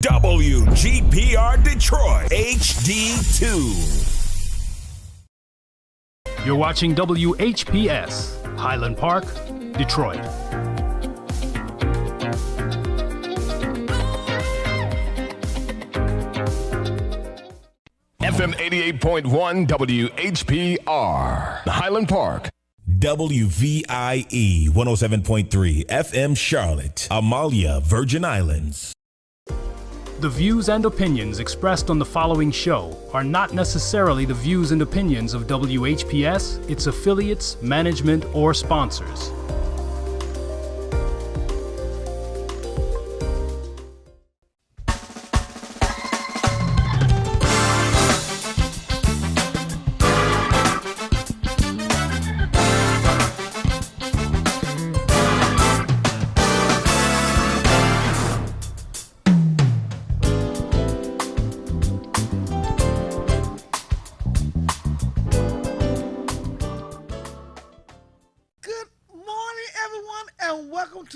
WGPR Detroit HD2. You're watching WHPS, Highland Park, Detroit. FM 88.1 WHPR, Highland Park. WVIE 107.3 FM Charlotte, Amalia, Virgin Islands. The views and opinions expressed on the following show are not necessarily the views and opinions of WHPS, its affiliates, management, or sponsors.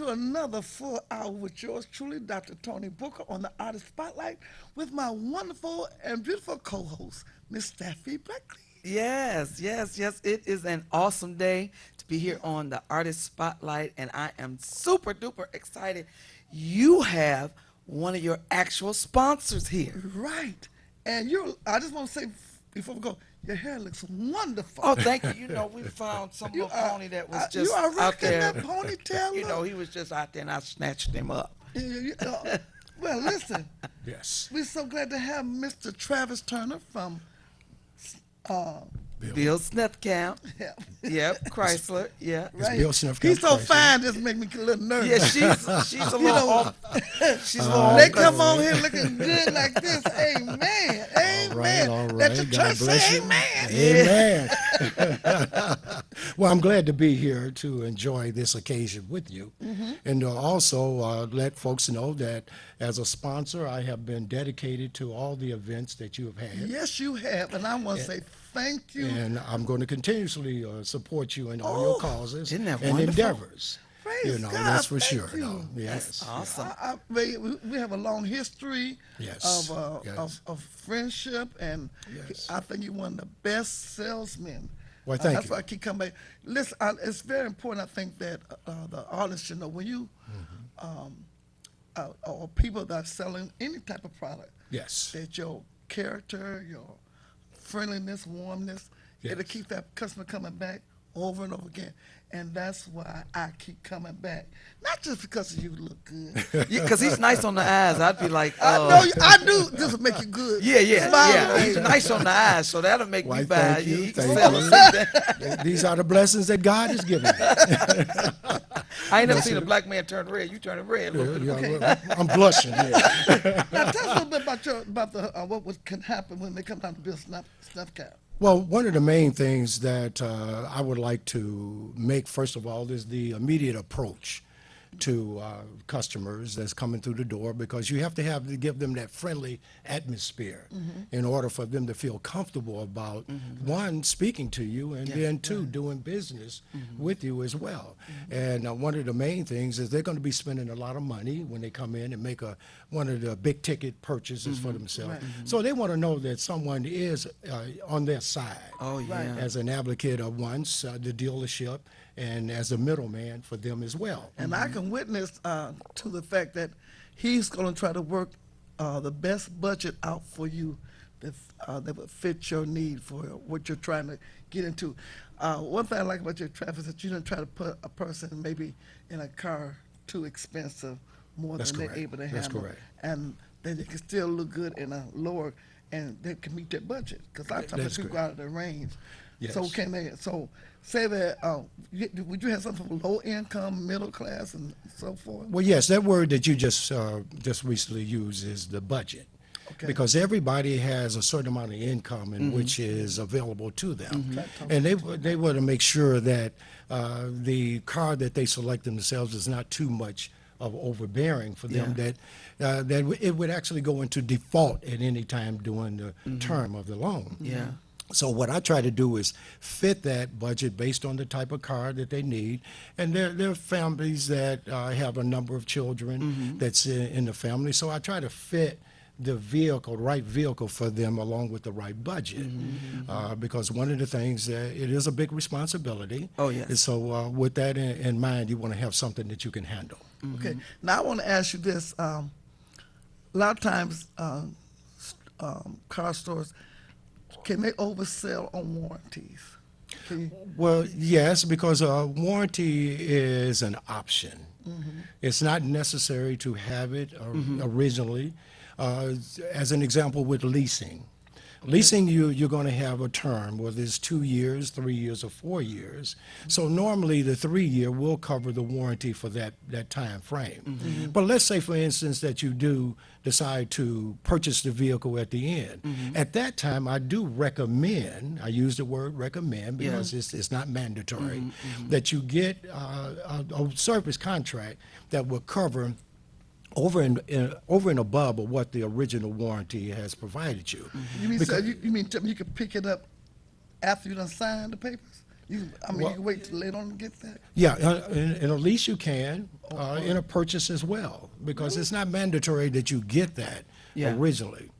Another full hour with yours truly, Dr. Toni Booker, on the Artist Spotlight with my wonderful and beautiful co-host, Miss Staffy Blackley. Yes. It is an awesome day to be here on the Artist Spotlight, and I am super duper excited. You have one of your actual sponsors here. Right. And I just want to say before we go, your hair looks wonderful. Oh, thank you. You know, we found some little pony that was just out there. That ponytail. You know, he was just out there, and I snatched him up. Well, listen. Yes. We're so glad to have Mr. Travis Turner from Bill Smithcamp. Yeah. Yep, Chrysler. Yeah. Right. Bill Smithcamp He's so Chrysler. fine, just make me a little nervous. Yeah, she's a little off. She's a little off. They come on here looking good like this. Amen. Amen. All right. Let the God church bless say you. amen. Amen. Well, I'm glad to be here to enjoy this occasion with you. And also let folks know that as a sponsor, I have been dedicated to all the events that you have had. Yes, you have. And I want to say thank you. And I'm going to continuously support you in all your causes isn't that and wonderful? endeavors. Praise God, that's for thank sure. you. No, yes. Awesome. We have a long history Yes, of friendship, and Yes. I think you're one of the best salesmen. Well, thank That's you. why I keep coming back. Listen, it's very important, I think, that the artists should know when you, or people that are selling any type of product, Yes. that your character, your friendliness, warmness, it'll Yes. keep that customer coming back over and over again. And that's why I keep coming back. Not just because you look good. Yeah, because he's nice on the eyes. I'd be like, I know I do. This will make you good. Yeah. Smile. He's nice on the eyes, so that'll make Why, me buy. thank you, He can thank sell you. us. These are the blessings that God has given me. I ain't never seen a black man turn red. You turning red a little bit. Yeah, I'm blushing. Yeah. Now tell us a little bit about what can happen when they come down to build snuff cap. Well, one of the main things that I would like to make, first of all, is the immediate approach to customers that's coming through the door, because you have to give them that friendly atmosphere in order for them to feel comfortable about, one, speaking to you, and then two, doing business with you as well. And one of the main things is they're going to be spending a lot of money when they come in and make one of the big ticket purchases for themselves. So they want to know that someone is on their side. Oh, yeah. As an advocate of once, the dealership, and as a middleman for them as well. And I can witness to the fact that he's going to try to work the best budget out for you that would fit your need for what you're trying to get into. One thing I like about your Travis is that you don't try to put a person maybe in a car too expensive more That's than correct. they're able to That's handle. correct. And then they can still look good in a lower, and they can meet their budget. Because a lot of times That's people go correct. out of their range. Yes. So can they? So say that. Would you have something for low income, middle class, and so forth? Well, yes, that word that you just recently used is the budget. Okay. Because everybody has a certain amount of income in which is available to them. And they want to make sure that the car that they select themselves is not too much of overbearing for them, that it would actually go into default at any time during the term of the loan. Yeah. So what I try to do is fit that budget based on the type of car that they need, and there are families that have a number of children that's in the family. So I try to fit the vehicle, right vehicle for them, along with the right budget, because one of the things that it is a big responsibility. Oh, yes. And so with that in mind, you want to have something that you can handle. Okay. Now I want to ask you this: a lot of times, car stores, can they oversell on warranties? Can you, Well, yes, because a warranty is an option. It's not necessary to have it originally. As an example, with leasing. Leasing, you're going to have a term, whether it's 2 years, 3 years, or 4 years. So normally the 3-year will cover the warranty for that time frame. But let's say, for instance, that you do decide to purchase the vehicle at the end. At that time, I do recommend, I use the word recommend because it's not mandatory, that you get a service contract that will cover over and above of what the original warranty has provided you. you mean so you mean tell me you can pick it up after you done signed the papers? You can wait till later on to get that. Yeah, in a lease you can, in a purchase as well, because it's not mandatory that you get that originally,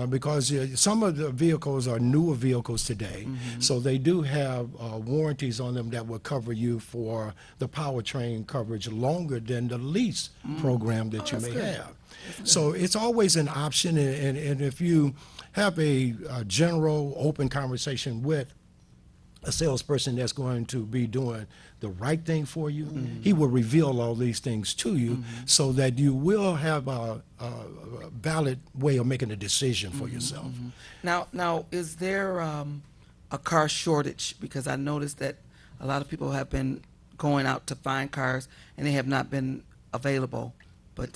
because some of the vehicles are newer vehicles today, so they do have warranties on them that will cover you for the powertrain coverage longer than the lease program that you may have. So it's always an option, and if you have a general open conversation with a salesperson that's going to be doing the right thing for you, he will reveal all these things to you so that you will have a valid way of making a decision for yourself. Now, is there a car shortage? Because I noticed that a lot of people have been going out to find cars and they have not been available, but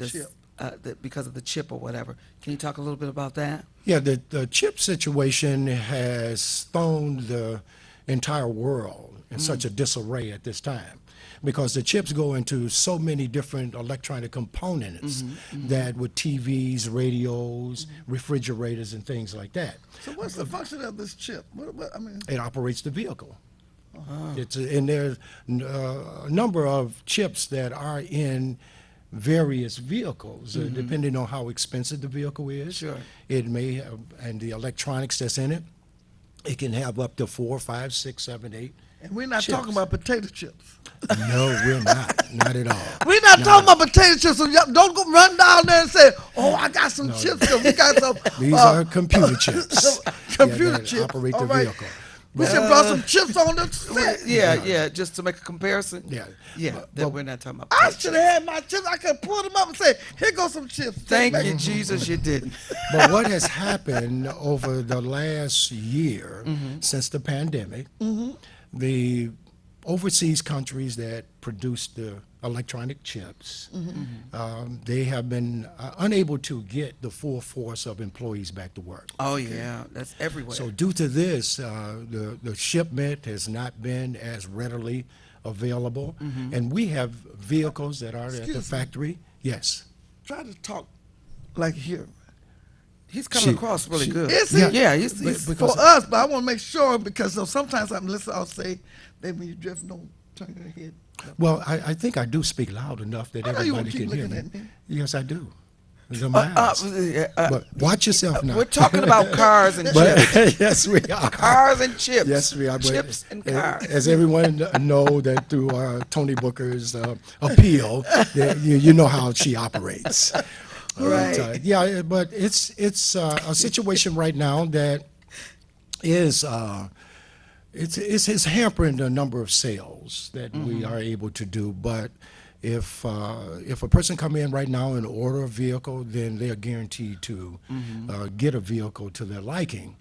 because of the chip or whatever. Can you talk a little bit about that? Yeah, the chip situation has thrown the entire world in such a disarray at this time, because the chips go into so many different electronic components that with TVs, radios, refrigerators, and things like that. So what's the function of this chip? I mean, It operates the vehicle. And there's a number of chips that are in various vehicles, depending on how expensive the vehicle is. Sure. It may have, and the electronics that's in it, it can have up to 4, 5, 6, 7, 8. and we're not chips. talking about potato chips. No, we're not at all. We're not talking about potato chips. So y'all don't go run down there and say, "Oh, I got some chips. So we got some." These are computer chips. Computer that chips. operate the All right. vehicle. We should brought some chips on the set. Yeah, just to make a comparison. Yeah. That we're not talking about. I potato should chips. have had my chips. I could pull them up and say, "Here goes some chips." Thank Take you, back. Jesus, you didn't. But what has happened over the last year since the pandemic, the overseas countries that produce the electronic chips, they have been unable to get the full force of employees back to work. Oh yeah, that's everywhere. So due to this, the shipment has not been as readily available, and we have vehicles that are at the Excuse me. factory. Yes. Try to talk like here. He's coming She- across really she- good. Is he? Yeah, he's Because- For us, but I want to make sure because sometimes I'm listening. I'll say that when you drift, don't turn your head. Well, I think I do speak loud enough that I know you everybody keep can hear looking me. at me. Yes, I do. They're my eyes. But watch yourself now. we're talking about cars and chips. But, yes, we are. Cars and chips. Yes, we are. But Chips and cars. As everyone know that through Toni Booker's appeal, that you know how she operates. Right. Yeah, but it's a situation right now that is it's hampering the number of sales that we are able to do. But if a person come in right now and order a vehicle, then they are guaranteed to get a vehicle to their liking.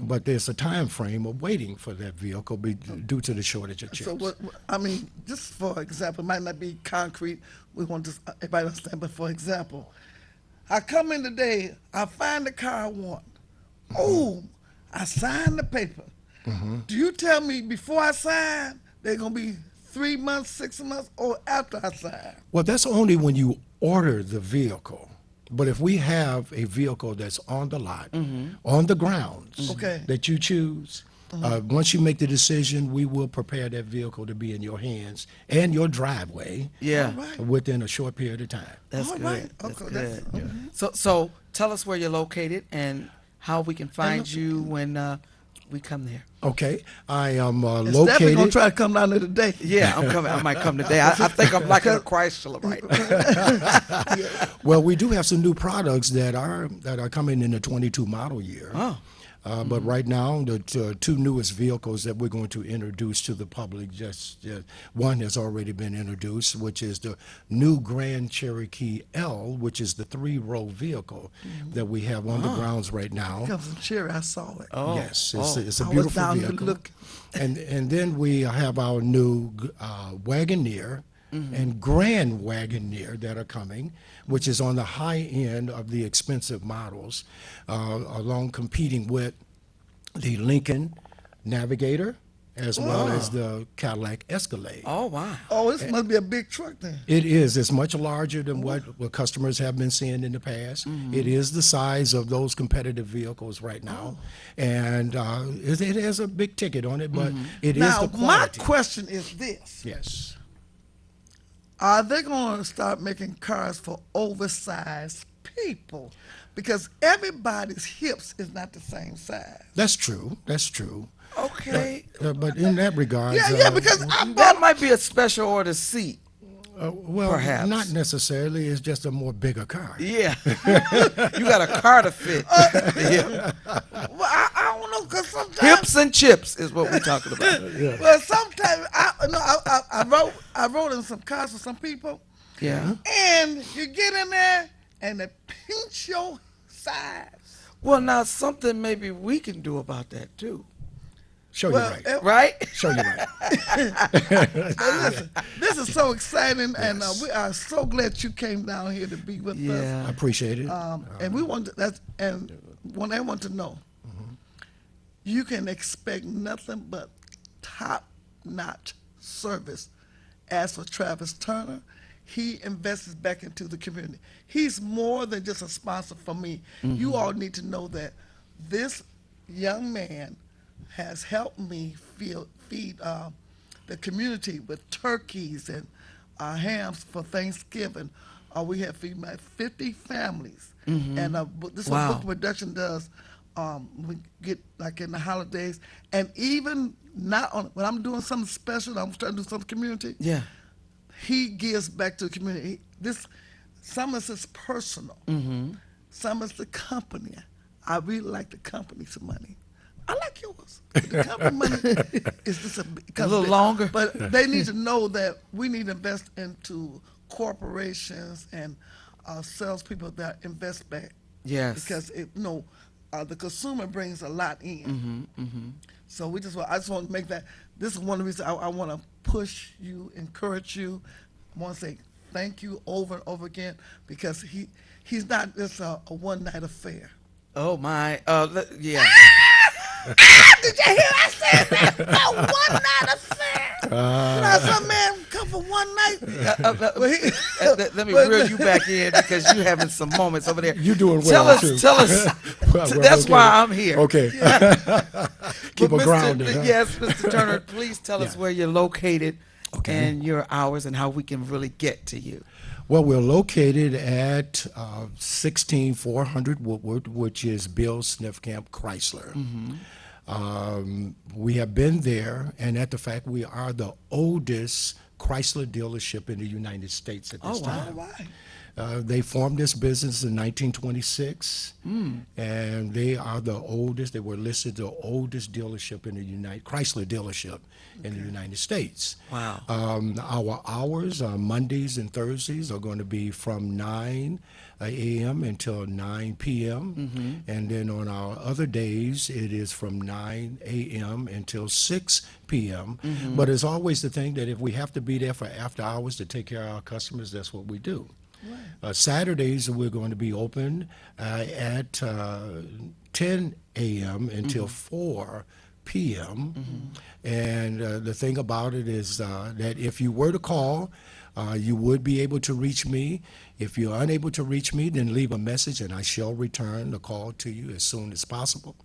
But there's a time frame of waiting for that vehicle due to the shortage of chips. So what? I mean, just for example, it might not be concrete. We want to everybody understand, but for example, I come in today, I find the car I want. Oh, I signed the paper. Do you tell me before I sign they're gonna be 3 months, 6 months, or after I sign? Well, that's only when you order the vehicle. But if we have a vehicle that's on the lot, on the grounds Okay. that you choose, once you make the decision, we will prepare that vehicle to be in your hands and your driveway Yeah. All right. within a short period of time. That's All good. right. That's Okay, good. that's- So tell us where you're located and how we can find look- you when we come there. Okay, I am It's definitely gonna located. try to come down there today. Yeah, I'm coming. I might come today. I think I'm liking a Chrysler right now. Well, we do have some new products that are coming in the 22 model year. Oh. But right now, the two newest vehicles that we're going to introduce to the public, one has already been introduced, which is the new Grand Cherokee L, which is the 3-row vehicle that we have on the grounds right now. Comes from Cherry. I saw it. Oh. Yes, it's Oh. it's a I was beautiful down there vehicle. looking. And then we have our new Wagoneer and Grand Wagoneer that are coming, which is on the high end of the expensive models, along competing with the Lincoln Navigator as well as the Cadillac Escalade. Oh, wow. Oh, this must be a big truck then. It is. It's much larger than what customers have been seeing in the past. It is the size of those competitive vehicles right now, and it has a big ticket on it, but it is Now, the my quality. question is this: Yes. are they going to start making cars for oversized people? Because everybody's hips is not the same size. That's true. That's true. Okay. But in that regard, Yeah, because I That bought might be a special order seat. well, perhaps. not necessarily. It's just a more bigger car. Yeah. You got a car to fit. Yeah. Well, I don't know, because sometimes Hips and chips is what we're talking about. well, sometimes I wrote in some cars for some people, Yeah. and you get in there and they pinch your size. Well, now something maybe we can do about that too. Show Well, you right. Right? Show you right. Listen, this is so exciting, and we are so glad you came down here to be with I Yeah. appreciate it. and we want want everyone to know, you can expect nothing but top-notch service. As for Travis Turner, he invests back into the community. He's more than just a sponsor for me. You all need to know that this young man has helped me feed the community with turkeys and hams for Thanksgiving. We have feed my 50 families, and this is Wow. what Book Production does. We get like in the holidays, and even not on when I'm doing something special, I'm starting to do something community. Yeah. He gives back to the community. Some of this is personal. Some is the company. I really like the company's money. I like yours. But the company money is just A little longer. But they need to know that we need to invest into corporations and salespeople that invest back. Yes. Because the consumer brings a lot in. So I just want to make that. This is one of the reasons I want to push you, encourage you. I want to say thank you over and over again, because he's not just a one-night affair. Oh my. Yeah. Did you hear I said that? A one-night affair. You know, some man come for one night. Let me reel you back in because you're having some moments over there. You're doing Tell well, us. too. Tell us. Well, That's okay. why I'm here. Okay. Keep But it grounded. huh? Yes, Mr. Turner, please tell us Yeah. where you're located Okay. and your hours and how we can really get to you. Well, we're located at 16400 Woodward, which is Bill Sniffcamp Chrysler. We have been there, and at the fact we are the oldest Chrysler dealership in the United States at this Oh, wow. time. All right. They formed this business in 1926, and they are the oldest. They were listed the oldest dealership in the Chrysler dealership in the United States. Wow. Our hours, Mondays and Thursdays, are going to be from 9 a.m. until 9 p.m. And then on our other days, it is from 9 a.m. until 6 p.m. But it's always the thing that if we have to be there for after hours to take care of our customers, that's what we do. Saturdays, we're going to be open at 10 a.m. until 4 p.m. And the thing about it is that if you were to call, You would be able to reach me. If you're unable to reach me, then leave a message and I shall return the call to you as soon as possible.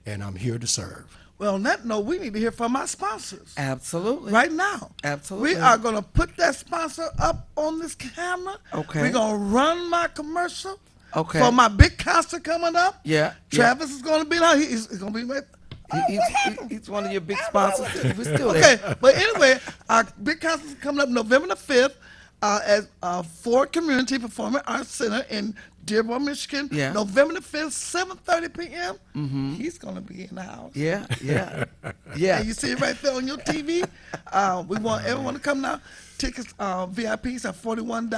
And I'm here to serve. Well, on that note, we need to hear from our sponsors. Absolutely. Right now. Absolutely. We are going to put that sponsor up on this camera. Okay. We're going to run my commercial. Okay. For my big concert coming up. Yeah. Travis is going to be there. He's going to be with. He's one of your big sponsors. We're still Okay, there. but anyway, our big concert is coming up November the 5th at Ford Community Performing Arts Center in Dearborn, Michigan. Yeah. November the 5th, 7:30 p.m. Mm-hmm. He's going to be in the house. Yeah. And you see it right there on your TV. We want everyone to come now. Tickets, VIPs are $41,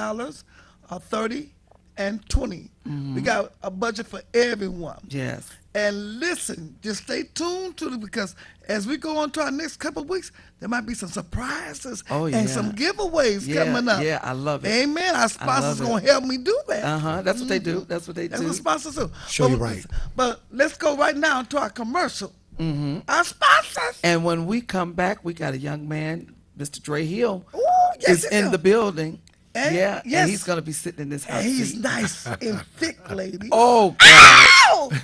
$30, and $20. We got a budget for everyone. Yes. And listen, just stay tuned to it because as we go on to our next couple of weeks, there might be some surprises and some giveaways coming up. Yeah, I love it. Amen. Our sponsors going to help me do that. That's what they do. That's what they That's do. what sponsors do. Sure, you're right. But let's go right now to our commercial. Our sponsors. And when we come back, we got a young man, Mr. Dre Hill, Ooh, yes, is in the building. And, and yes. he's going to be sitting in this house. And he's nice and thick, lady. Oh, God.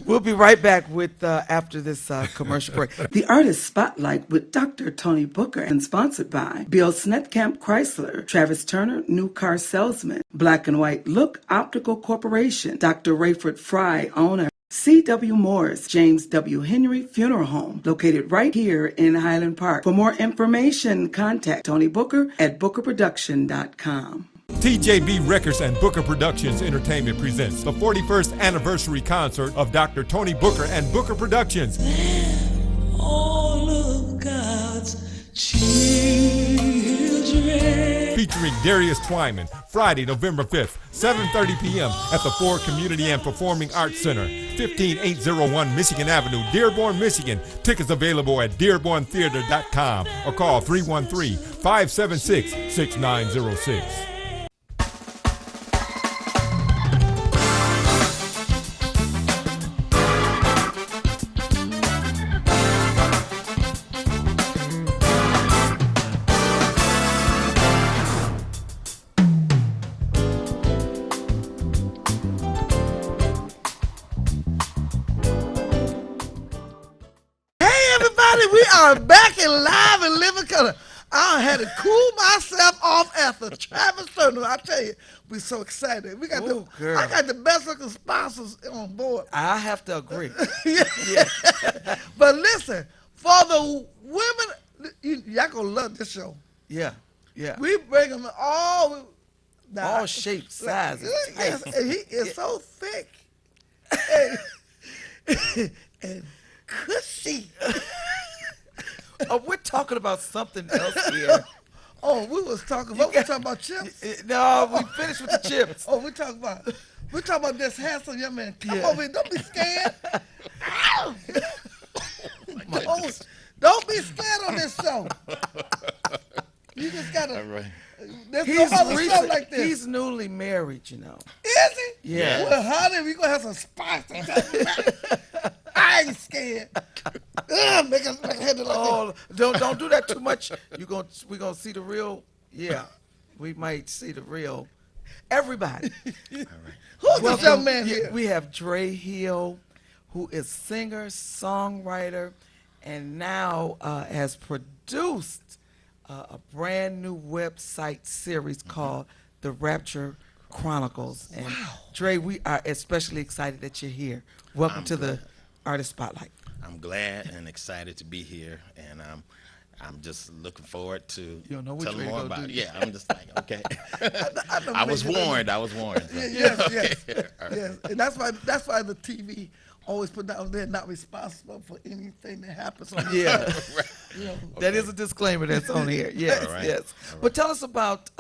We'll be right back with after this commercial break. The Artist Spotlight with Dr. Toni Booker and sponsored by Bill Snetkamp Chrysler, Travis Turner, New Car Salesman, Black and White Look Optical Corporation, Dr. Rayford Fry, owner, C.W. Morris, James W. Henry Funeral Home, located right here in Highland Park. For more information, contact Toni Booker at bookerproduction.com. TJB Records and Booker Productions Entertainment presents the 41st anniversary concert of Dr. Toni Booker and Booker Productions. All of God's children. Featuring Darius Twyman, Friday, November 5th, 7:30 p.m. at the Ford Community and Performing Arts Center, 15801 Michigan Avenue, Dearborn, Michigan. Tickets available at dearborntheater.com or call 313-576-6906. We are back in live and living color. I had to cool myself off after Travis Turner. I tell you, we're so excited. I got the best looking sponsors on board. I have to agree. Yeah. But listen, for the women, y'all gonna love this show. Yeah. We bring them all shapes, sizes. Yes, and he is so thick and cushy. We're talking about something else here. Oh, we talking about chips? No, we finished with the chips. Oh, we're talking about this handsome young man. Come over here, don't be scared. Ow! Don't be scared on this show. You just gotta. All right. There's no other show like this. He's newly married, you know. Is he? Yeah. Well, honey, we gonna have some spice. I ain't scared. Make a head like Don't do that too much. We're gonna see the real. Yeah, we might see the real. Everybody. All right. Who's this young man here? We have Dre Hill, who is singer, songwriter, and now has produced a brand new website series called The Rapture Chronicles. And Dre, we are especially excited that you're here. Welcome to the Artist Spotlight. I'm glad and excited to be here, and I'm just looking forward to You don't know what telling Dre more gonna about do. it. Yeah, I'm just like, okay. I I was warned. So. Yes. All right. Yes. And that's why the TV always put down there not responsible for anything that happens on the Yeah. show. You know. That is a disclaimer that's on here. Yes, All right. yes. All right. But tell us about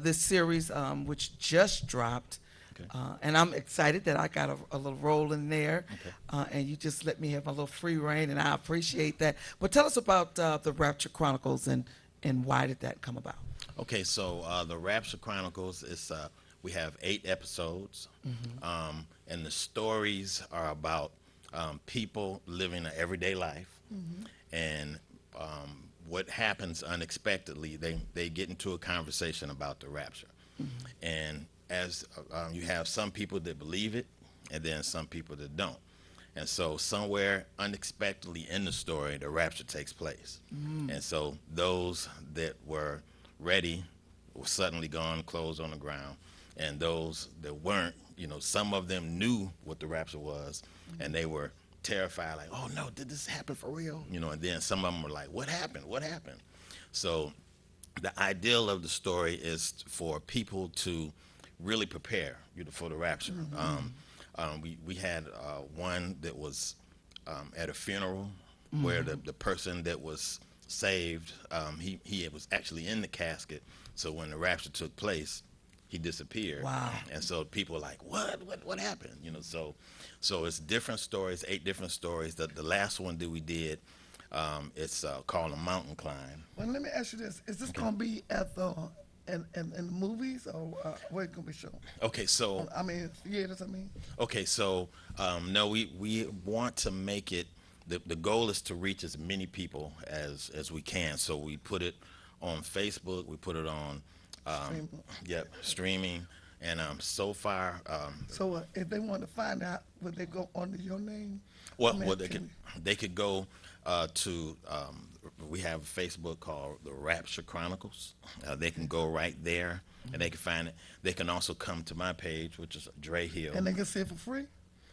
this series which just dropped. Okay. And I'm excited that I got a little role in there. Okay. And you just let me have a little free reign, and I appreciate that. But tell us about the Rapture Chronicles and why did that come about? Okay, so the Rapture Chronicles is we have 8 episodes, and the stories are about people living an everyday life, and what happens unexpectedly, they get into a conversation about the rapture. And as you have some people that believe it, and then some people that don't. And so somewhere unexpectedly in the story, the rapture takes place. And so those that were ready were suddenly gone, clothes on the ground. And those that weren't, some of them knew what the rapture was, and they were terrified, like, oh no, did this happen for real? And then some of them were like, what happened? What happened? So the ideal of the story is for people to really prepare for the rapture. We had one that was at a funeral where the person that was saved, he was actually in the casket. So when the rapture took place, he disappeared. Wow. And so people were like, what happened? So it's different stories, 8 different stories. The last one that we did, it's called A Mountain Climb. Well, let me ask you this: is this going to be at the in the movies, or where it going to be shown? Okay, so theaters. Okay, so no, we want to make it. The goal is to reach as many people as we can. So we put it on Facebook. We put it on streaming. And so far, so if they want to find out, would they go under your name? Well, they could go to. We have a Facebook called the Rapture Chronicles. They can go right there, and they can find it. They can also come to my page, which is Dre Hill. And they can see it for free?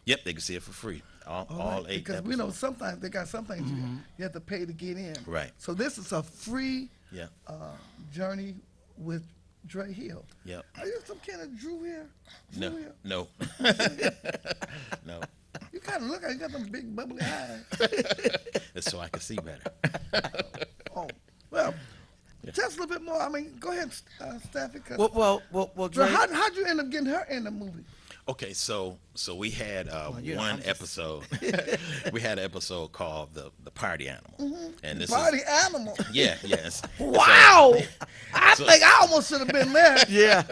Yep, they can see it for free. All 8 because episodes. we know sometimes they got some things you have to pay to get in. Right. So this is a free journey with Dre Hill. Yep. Are you some kind of Drew here? No. No. You kind of look like you got them big bubbly eyes. That's so I can see better. Well, just a little bit more. Go ahead, Staffy. Well, Dre. So how'd you end up getting her in the movie? Okay, so we had one episode. We had an episode called the Party Animal, and this Party Animal. Yeah, yes. Wow! I think I almost should have been there. Yeah.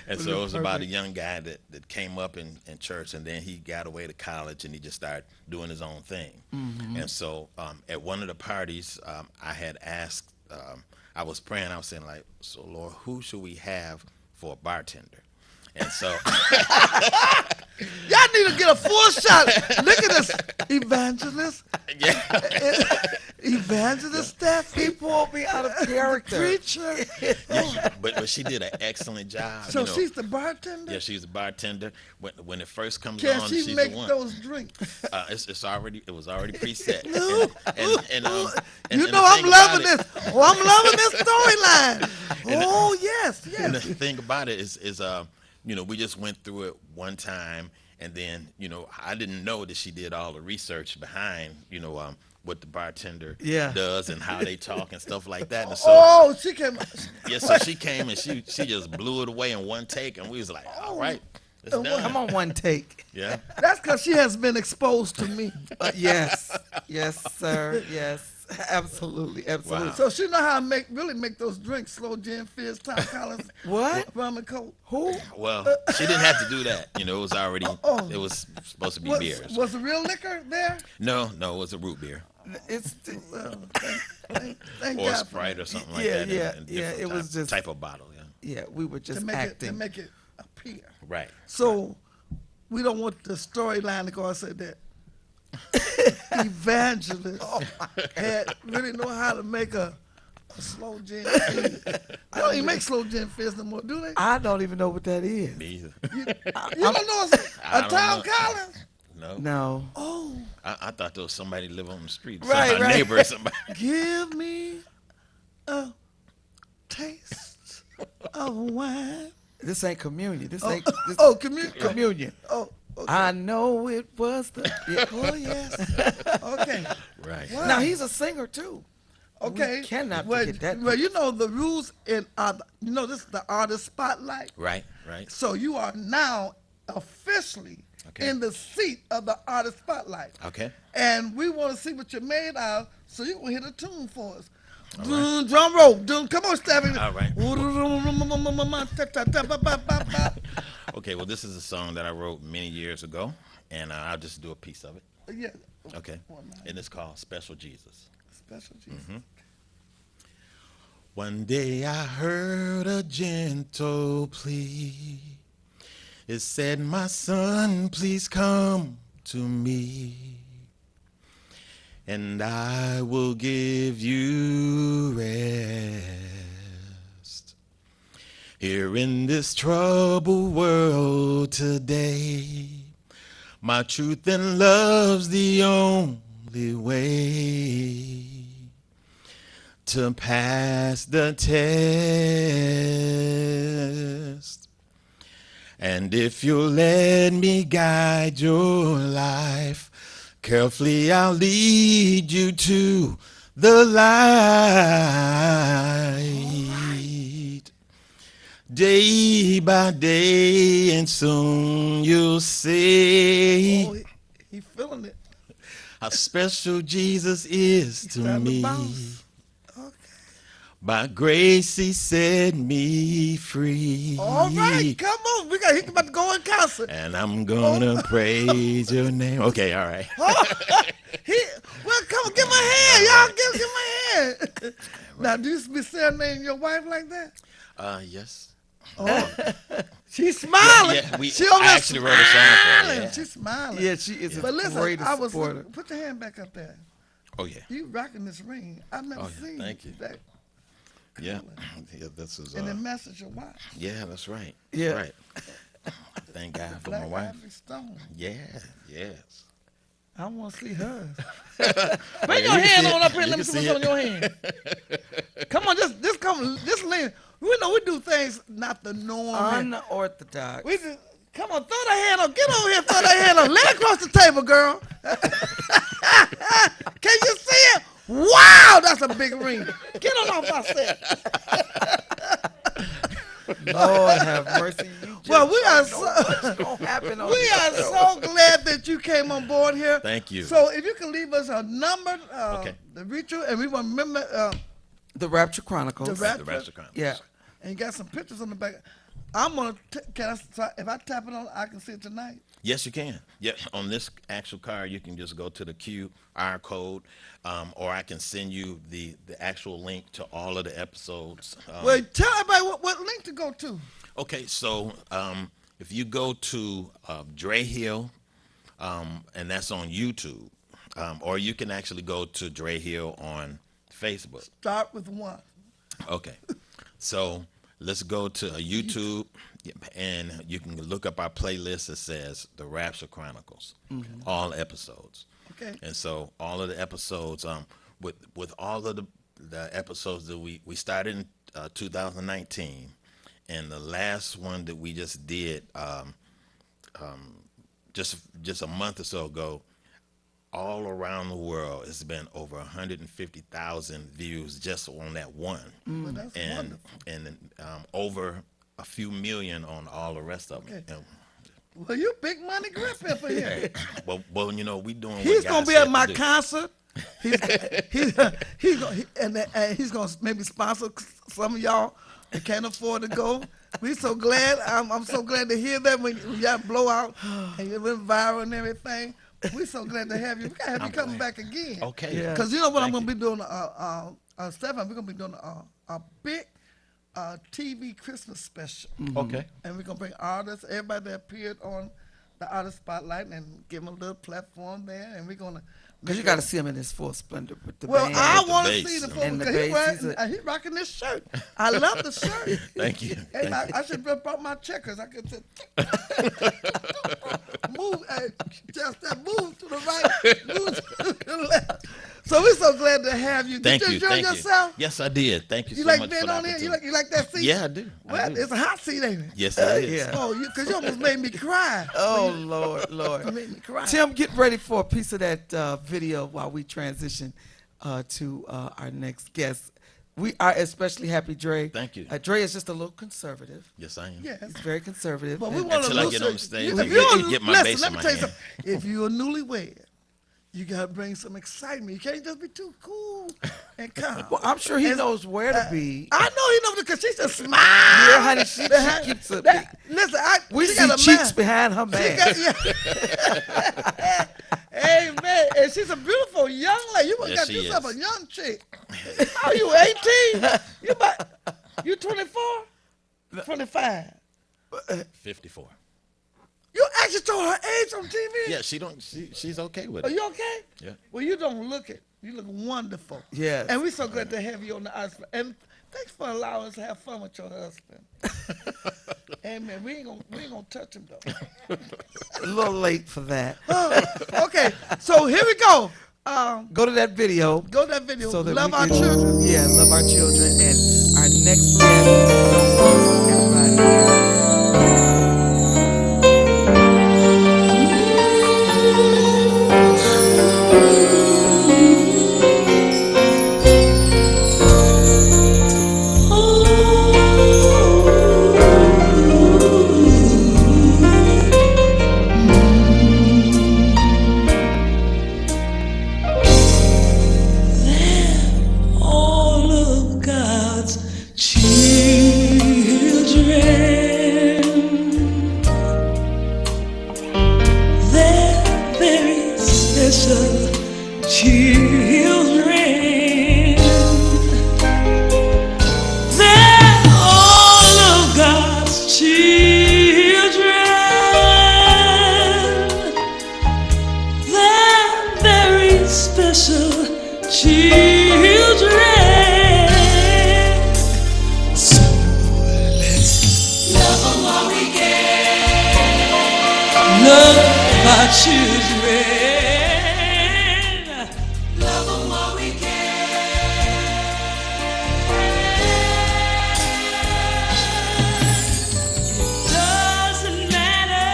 And so it was about a young guy that came up in church, and then he got away to college, and he just started doing his own thing. And so at one of the parties, I had asked, I was praying, I was saying, like, so Lord, who should we have for a bartender? And so y'all need to get a full shot. Look at this evangelist. Evangelist Steph. He pulled me out of character. Preacher. But she did an excellent job. So she's the bartender? Yeah, she's a bartender. When it first comes Can on, she she's make the one. those drinks? It was already preset. I'm loving this. I'm loving this storyline. Yes. And the thing about it is we just went through it one time, and then I didn't know that she did all the research behind what the bartender does and how they talk and stuff like that. And so, she came. Yeah, so she came and she just blew it away in one take, and we was like, all right, it's done. Come on, one take. Yeah. That's because she has been exposed to me. Yes, sir. Yes. Absolutely. Wow. So she know how to really make those drinks: slow gin, fizz, Tom Collins, what, rum and coke. Who? Well, she didn't have to do that. It was already. It was supposed to be beers. Was the real liquor there? No, it was a root beer. It's thank or God Sprite or something like yeah, that. Yeah. It was just type of bottle. Yeah, we were just to make it appear. Right. So we don't want the storyline to go and say that evangelist had really know how to make a slow gin fizz. They don't even make slow gin fizz no more, do they? I don't even know what that is. Me either. You don't know a Tom Collins? No. Oh. I thought there was somebody live on the street. Right. Neighbor or somebody. Give me a taste of wine. This ain't communion. This Communion. Communion. Oh. Okay. I know it was the. Yeah. Oh yes. Okay. Right. Wow. Now he's a singer too. Okay. We cannot forget that. Well, the rules in this is the artist spotlight. Right. So you are now officially in the seat of the artist spotlight. Okay. And we want to see what you're made of, so you can hit a tune for us. Right. Drum roll. Come on, Stephanie. All right. Okay, well, this is a song that I wrote many years ago, and I'll just do a piece of it. Yeah. Okay. And it's called Special Jesus. Special Jesus. One day I heard a gentle plea. It said, my son, please come to me, and I will give you rest. Here in this troubled world today, my truth and love's the only way to pass the test. And if you'll let me guide your life, carefully I'll lead you to the light. Day by day, and soon you'll see he feeling it. how special Jesus is to Time to me. bounce. Okay. By grace he set me free. All right, come on. He's about to go in concert. And I'm gonna praise your name. Okay, all right. Well, come on, give my hand. Y'all give my hand. Now, do you be serenading your wife like that? Yes. Oh, she's smiling. Yeah, I actually wrote a song for her. Yeah. She's smiling. Yeah, she is But a listen, great supporter. put your hand back up there. Oh yeah. You rocking this ring. I've never seen Thank you. that. Yeah. Yeah, this is. And then message your wife. Yeah, that's right. Yeah. That's right. Thank God for my Black wife. Ivory Stone. Yeah. Yes. I want to see hers. Bring your hand on up here. Let me see what's on your hand. Come on, just come. Just lean. We know we do things not the norm. Unorthodox. We just come on, throw that hand on. Get over here, throw that hand on. Lay across the table, girl. Can you see it? Wow, that's a big ring. Get on off my set. Lord have mercy. Well, we are so glad that you came on board here. Thank you. So if you can leave us a number, Okay. the reach you, and we want to remember the Rapture Chronicles. the Rapture. The Rapture Chronicles. Yeah. And you got some pictures on the back. If I tap it on, I can see it tonight. Yes, you can. Yeah, on this actual card, you can just go to the QR code, or I can send you the actual link to all of the episodes. Well, tell everybody what link to go to. Okay, so if you go to Dre Hill, and that's on YouTube, or you can actually go to Dre Hill on Facebook. Start with one. Okay, so let's go to YouTube, and you can look up our playlist that says The Rapture Chronicles, all episodes. Okay. And so all of the episodes, with all of the episodes that we started in 2019, and the last one that we just did just a month or so ago, all around the world, it's been over 150,000 views just on that one. Well, that's wonderful. And over a few million on all the rest of them. Okay. Well, you big money grip here for him. Well, you know, we doing. He's what gonna God be said at my to do. concert. He's gonna maybe sponsor some of y'all that can't afford to go. We so glad. I'm so glad to hear that when y'all blow out and you went viral and everything. We so glad to have you. We gotta have you coming back again. Okay. Yeah. Because you know what I'm Thank gonna be doing? Stefan, we're gonna be doing a big TV Christmas special. Okay. And we're gonna bring artists, everybody that appeared on the Artist Spotlight, and give them a little platform there. And we're gonna. Because you got to see him in his full splendor with the Well, band. I With the want to bass. see the And folks. the bass, He's rocking this shirt. I love the shirt. Thank you. And I should have brought my checkers. I could say, move, just that move to the right, move to the left. So we're so glad to have you. Thank Did you you. enjoy Thank yourself? you. Yes, I did. Thank you, You so like much being for the on here? opportunity. You like that seat? Yeah, I do. Well, it's a hot seat, ain't it? Yes, it is. Yeah. Oh, because you almost made me cry. Oh, Lord, You Lord. made me cry. Tim, get ready for a piece of that video while we transition to our next guest. We are especially happy, Dre. Thank you. Dre is just a little conservative. Yes, I am. Yes. He's very conservative. But we And- want to Until I get on the stage, If and you're get my listen, bass let in me my tell you hand. something. If you're a newlywed, you gotta bring some excitement. You can't just be too cool and calm. Well, I'm sure he And- knows where to be. I know he knows because she just smiles. Yeah, honey, she keeps a big. Listen, We she see got a cheeks man. behind her She man. got, yeah. Amen. And she's a beautiful young lady. You Yes, got she yourself is. a young chick. How you 18? You 24? 25. 54. You actually told her age on TV? Yeah, she's okay with Are it. you okay? Yeah. Well, you don't look it. You look wonderful. Yes. And we're so glad to have you on the Arts. And thanks for allowing us to have fun with your husband. Amen. We ain't gonna touch him though. A little late for that. Okay, so here we go. Go to that video. Go to that video. So that Love we our can- children. Yeah, love our children. And our next guest, everybody. All of God's children, they're very special children. They're all of God's children. They're very special children. So let's love them while we can. Love our children. Love them while we can. Doesn't matter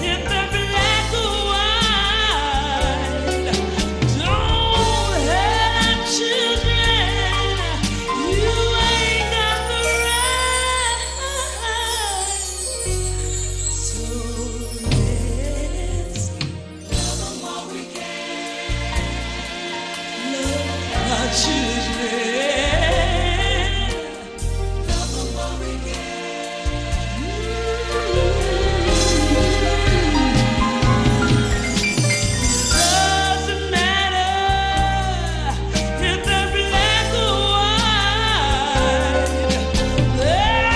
if they're black or white. Don't hurt children. You ain't got the right. So let's love them while we can. Love our children. Love them while we Doesn't matter if they're black or white. They're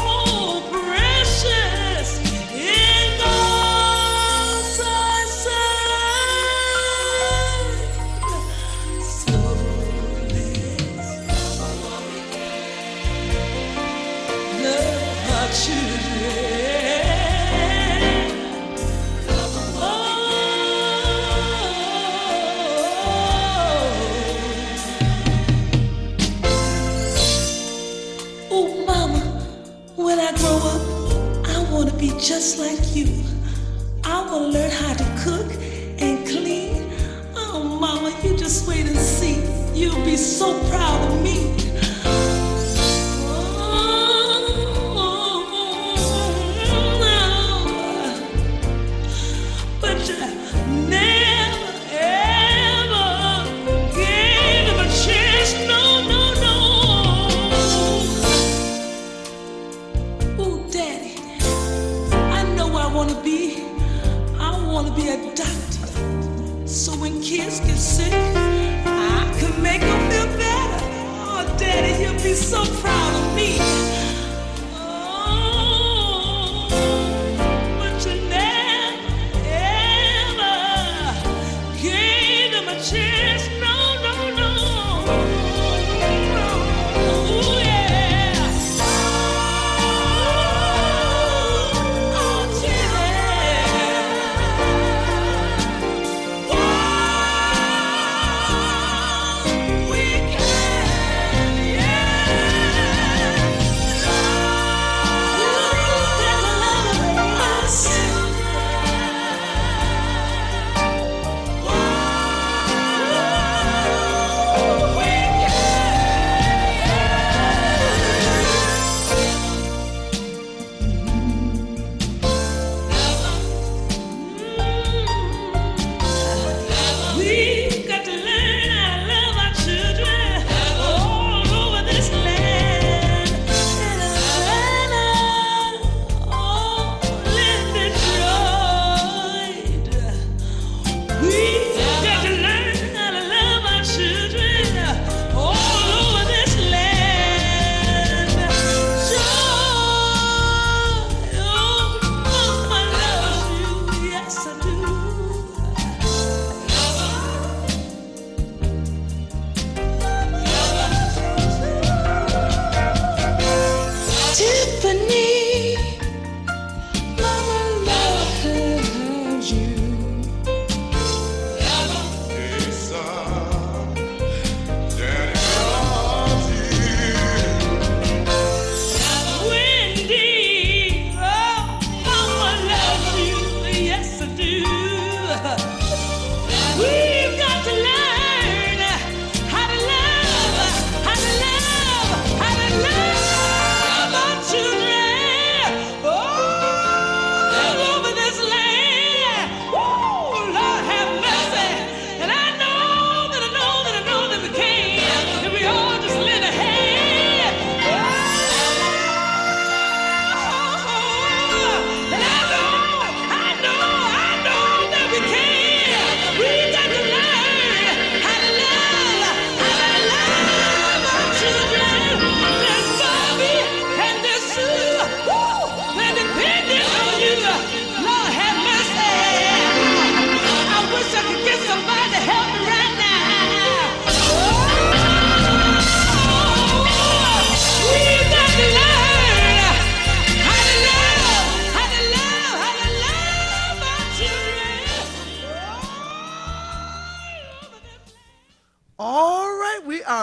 all precious in God's eyesight. So let's love our children. Oh, mama, when I grow up, I want to be just like you. I want to learn how to cook and clean. Oh, mama, you just wait and see. You'll be so proud of me. But you never ever gave him a chance. No, no, no. Ooh, Daddy, I know I want to be. I want to be a doctor. So when kids get sick, I can make them feel better. Oh, Daddy, you'll be so proud of me. Oh, but you never, ever gave them a chance. No, no, no. Ooh, yeah. Oh, yeah. We can, yeah.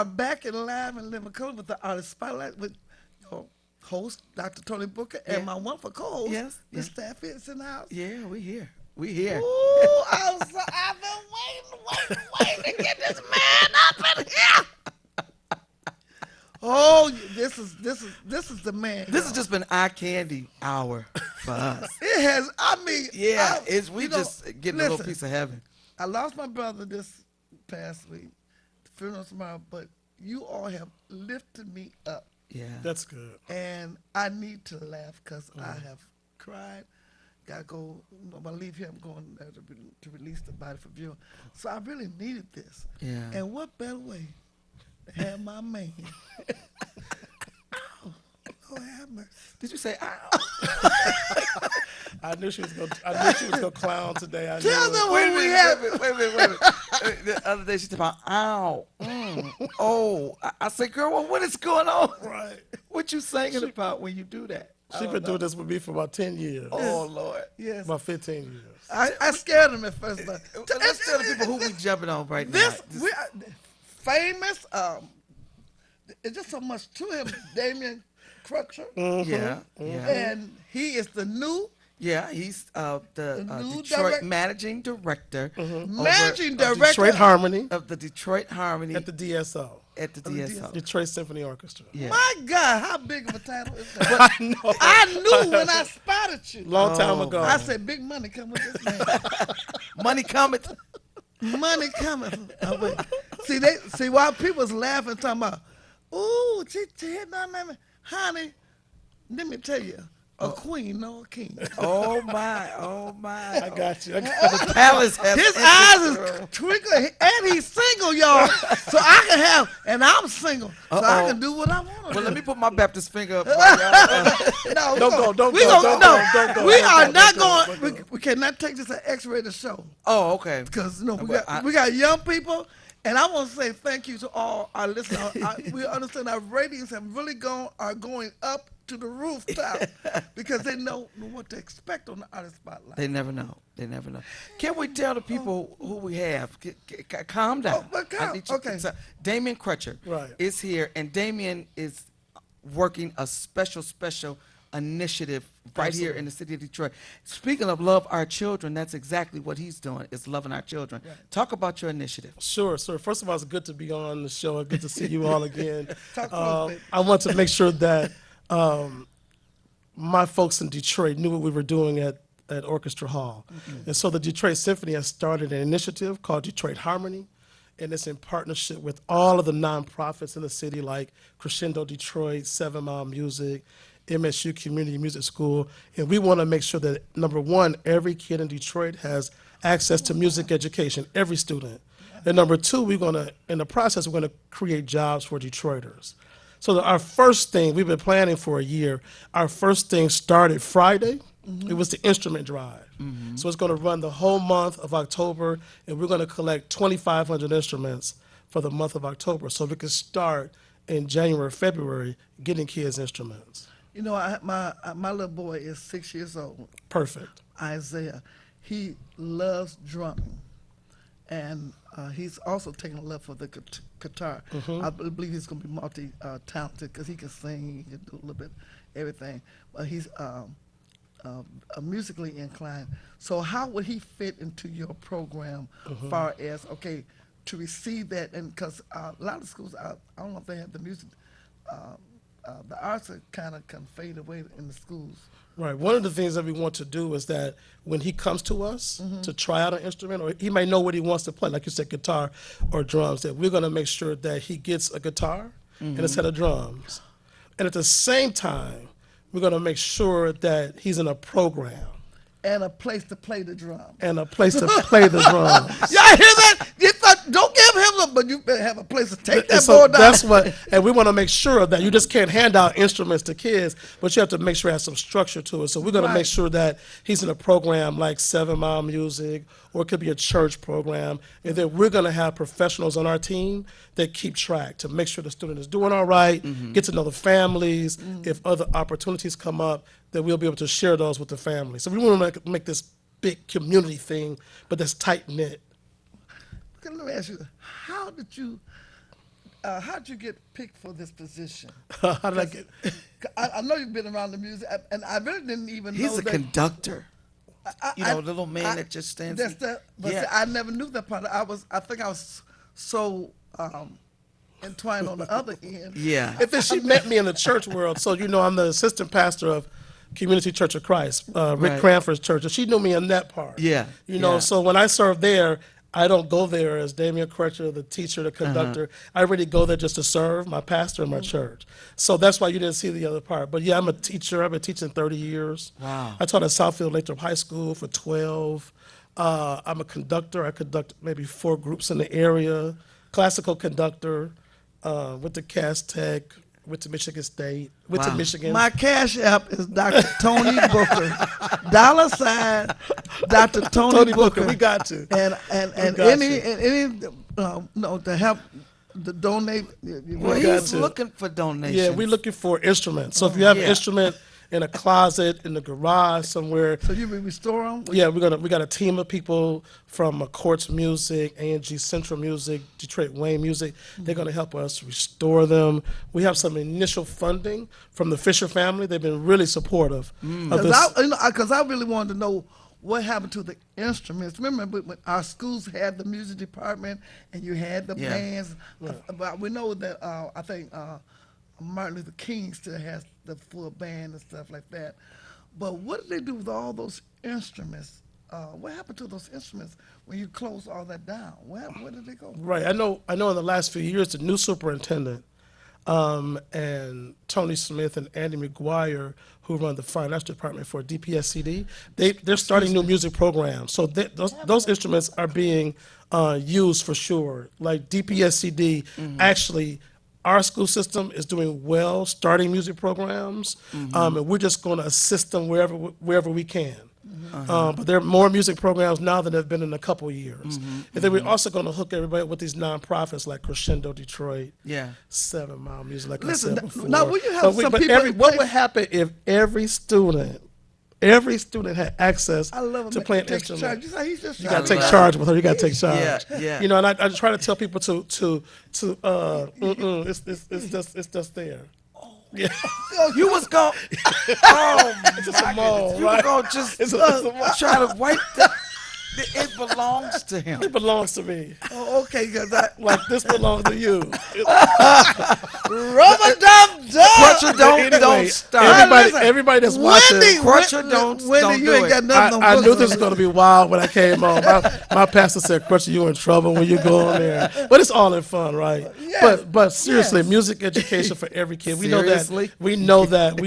are back in live and living color with the Artist Spotlight with your host, Dr. Toni Booker, and my wonderful co-host, Miss Staffy, is in the house. Yeah, we here. We here. Ooh, I've been waiting to get this man up in here. Oh, this is the man. This has just been eye candy hour for us. It has. I mean, We just getting a little piece of heaven. I lost my brother this past week. The funeral tomorrow, but you all have lifted me up. Yeah, That's good. And I need to laugh because I have cried. Gotta go. When I leave here, I'm going there to release the body for viewing. So I really needed this. Yeah. And what better way to have my man? Ow. Lord have mercy. Did you say ow? I knew she was gonna clown today. I Tell knew them it. what we have. Wait a minute. The other day she talked about ow. Oh. I said, girl, well, what is going on? Right. What you singing about when you do that? She's been doing this with me for about 10 years. Oh, Lord. Yes. About 15 years. I scared him at first, but Let's tell the people who we jumping on right now. we are famous. There's just so much to him. Damian Crutcher. Yeah. And he is the new Yeah, he's the new Detroit managing director. managing director Detroit Harmony of the Detroit Harmony at the DSO. at the DSO. Detroit Symphony Orchestra. Yeah. My God, how big of a title is that? I know. I knew when I spotted you. Long time ago. I said, big money coming with this man. Money cometh. Money coming. Oh, wait. See, while people was laughing, talking about, ooh, she hitting on me. Honey, let me tell you, a queen, no a king. Oh my. I got you. The palace has His entered eyes the is room. twinkling, and he's single, y'all. So I can have, and I'm single, so I can do what I want to Well, do. let me put my Baptist finger up. While y'all, No, Don't go. We are not Don't going. go. We cannot take this an X-rated show oh, okay. because But we got young people, and I want to say thank you to all our listeners. We understand our ratings have really are going up to the rooftop because they know what to expect on the Artist Spotlight. They never know. Can we tell the people who we have? Calm down. but I need you- okay. so, Damian Crutcher is here, and Damian is working a special initiative right here in the city of Detroit. Speaking of love our children, that's exactly what he's doing, is loving our children. Right. Talk about your initiative. Sure. First of all, it's good to be on the show. Good to see you all again. Talk to us, baby. I want to make sure that my folks in Detroit knew what we were doing at Orchestra Hall. Mm-hmm. And so the Detroit Symphony has started an initiative called Detroit Harmony, and it's in partnership with all of the nonprofits in the city like Crescendo Detroit, 7 Mile Music, MSU Community Music School, and we want to make sure that, number one, every kid in Detroit has access to music education, every student. And number two, in the process, we're going to create jobs for Detroiters. So our first thing, we've been planning for a year, our first thing started Friday. Mm-hmm. It was the instrument drive. Mm-hmm. So it's going to run the whole month of October, and we're going to collect 2,500 instruments for the month of October so we can start in January, February, getting kids instruments. You know, my little boy is 6 years old. Perfect. Isaiah. He loves drumming. And he's also taking a love for the guitar. Mm-hmm. I believe he's going to be multi-talented because he can sing, he can do a little bit everything. But he's musically inclined. So how would he fit into your program as far as, okay, to receive that? And because a lot of schools, I don't know if they have the music, the arts are kind of fade away in the schools. Right. One of the things that we want to do is that when he comes to us to try out an instrument, or he may know what he wants to play, like you said, guitar or drums, that we're going to make sure that he gets a guitar and a set of drums. And at the same time, we're going to make sure that he's in a program. And a place to play the drums. And a place to play the drums. Y'all hear that? Don't give him but you better have a place to take that so board down. That's what, and we want to make sure that you just can't hand out instruments to kids, but you have to make sure it has some structure to it. So we're going to make sure that he's in a program like 7 Mile Music, or it could be a church program, and then we're going to have professionals on our team that keep track to make sure the student is doing all right, get to know the families. If other opportunities come up, that we'll be able to share those with the family. So we want to make this big community thing, but that's tight-knit. Let me ask you, how did you, how'd you get picked for this position? How did I get? I know you've been around the music, and I really didn't even know He's a that. conductor. You know, I- the little man that just stands. That's that. But see, I never knew that part. I think I was so entwined on the other end. Yeah. And then she met me in the church world. So, you know, I'm the assistant pastor of Community Church of Christ, Rick Right. Cranford's church. And she knew me in that part. Yeah, You know, yeah. so when I serve there, I don't go there as Damian Crutcher, the teacher, the conductor. I really go there just to serve my pastor and my church. So that's why you didn't see the other part. But yeah, I'm a teacher. I've been teaching 30 years. Wow. I taught at Southfield Lathrop High School for 12. I'm a conductor. I conduct maybe 4 groups in the area. Classical conductor, went to Cass Tech, went to Michigan State, went to Wow. Michigan. My cash app is Dr. Toni Booker. $ Dr. Toni Booker. We got to. And got any no to help to donate. Well, got he's to. looking for donations. Yeah, we're looking for instruments. So if you have an Yeah. instrument in a closet, in the garage somewhere, So you restore them. yeah, we got a team of people from Quartz Music, A&G Central Music, Detroit Wayne Music. They're going to help us restore them. We have some initial funding from the Fisher family. They've been really supportive of this. Because I really wanted to know what happened to the instruments. Remember when our schools had the music department and you had the Yeah. bands. But we know that I think Martin Luther King still has the full band and stuff like that. But what did they do with all those instruments? What happened to those instruments when you closed all that down? Where did they go? Right. I know in the last few years, the new superintendent and Tony Smith and Andy McGuire, who run the fine arts department for DPSCD, they're starting new music programs. So those instruments are being used for sure. Like DPSCD, actually, our school system is doing well starting music programs, and we're just going to assist them wherever we can. But there are more music programs now than there have been in a couple of years. And then we're also going to hook everybody up with these nonprofits like Crescendo Detroit, Yeah. 7 Mile Music, like Listen, I said before. now, will you have some people that what play- would happen if every student had access I love him. to play an Takes instrument? charge. You say he's just You gotta trying take to- charge with her. You gotta take charge. Yeah. You know, and I try to tell people it's just there. Yeah. You was going. Oh my It's just a mole, goodness. You right? were going to just It's a mole. try to wipe the. It belongs to him. It belongs to me. Oh, okay, because Like this belongs to you. Rubber Dub Dub. Crutcher, don't Anyway, start. everybody that's watching. Crutcher, don't Wendy, you do ain't it. got nothing on I knew books this was on going to be wild when I came on. My pastor said, "Crutcher, you in trouble when you go on there." But it's all in fun, right? Yes, But seriously, yes. music education for every kid. Seriously? We know that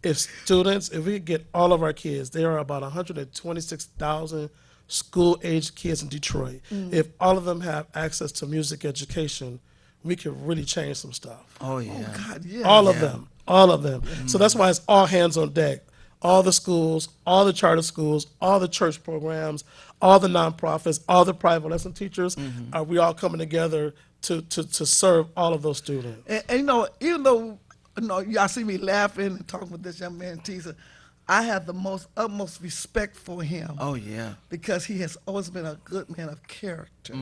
if we get all of our kids, there are about 126,000 school-aged kids in Detroit. If all of them have access to music education, we can really change some stuff. Oh yeah. God, yeah. All of them. So that's why it's all hands on deck. All the schools, all the charter schools, all the church programs, all the nonprofits, all the private lesson teachers, are we all coming together to serve all of those students? And you know, even though y'all see me laughing and talking with this young man, teaser, I have the utmost respect for him. Oh yeah. Because he has always been a good man of character.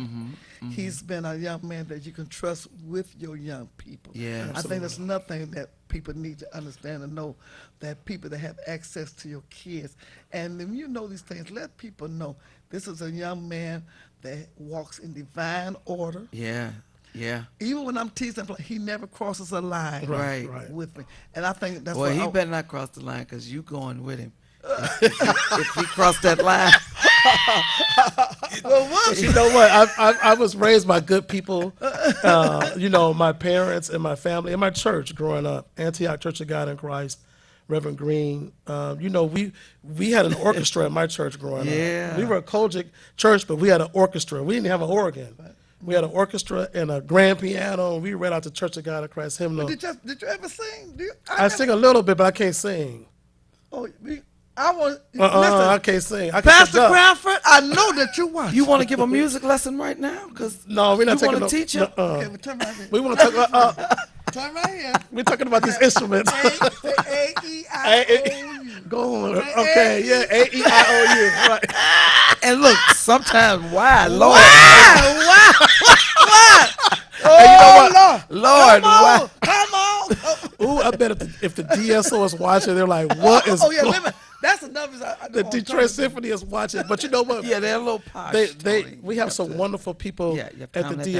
He's been a young man that you can trust with your young people. Yeah. I think that's nothing that people need to understand and know, that people that have access to your kids. And when you know these things, let people know this is a young man that walks in divine order. Yeah. Yeah. Even when I'm teasing him, he never crosses a line Right. with me. And I think that's Well, what he better not cross the line because you going with him. If he crossed that line. You know what? I was raised by good people. My parents and my family and my church growing up, Antioch Church of God in Christ, Reverend Green. We had an orchestra at my church growing up. We were a Kojic church, but we had an orchestra. We didn't have an organ. We had an orchestra and a grand piano, and we read out the Church of God in Christ hymnal. Did you ever sing? I sing a little bit, but I can't sing. I want I can't sing. I can Pastor conduct. Crawford, I know that you watch. You want to give a music lesson right now? Cause No, we're not you taking want to teach him. Okay, well, turn right here. We want to talk about. Turn right here. We're talking about these instruments. A-E-I-O-U. Go on. Okay, yeah, A-E-I-O-U. Right. And look, sometimes why, Lord? Why? Oh, Lord, wow. Come on. Ooh, I bet if the DSO is watching, they're like, what is Oh yeah, going wait a minute. That's another. The Detroit Symphony is watching. But you know what? Yeah, they're a little posh. Tony. We have some wonderful people Yeah, you have to at the calm that down.